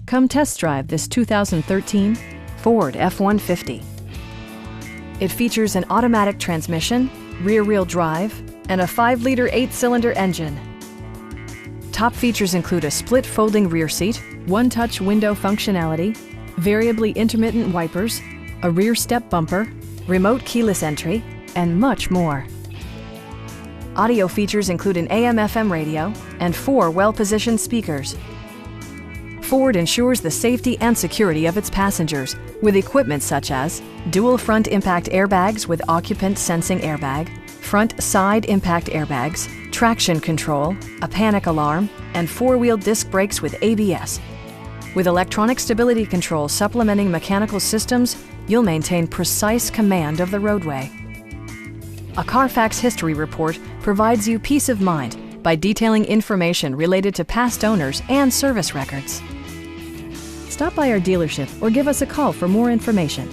Come test drive this 2013 Ford F-150. It features an automatic transmission, rear-wheel drive, and a 5-liter 8-cylinder engine. Top features include a split folding rear seat, one-touch window functionality, variably intermittent wipers, a rear step bumper, remote keyless entry, and much more. Audio features include an AM/FM radio and 4 well-positioned speakers. Ford ensures the safety and security of its passengers with equipment such as dual front impact airbags with occupant sensing airbag, front side impact airbags, traction control, a panic alarm, and 4-wheel disc brakes with ABS. With electronic stability control supplementing mechanical systems, you'll maintain precise command of the roadway. A Carfax history report provides you peace of mind by detailing information related to past owners and service records. Stop by our dealership or give us a call for more information.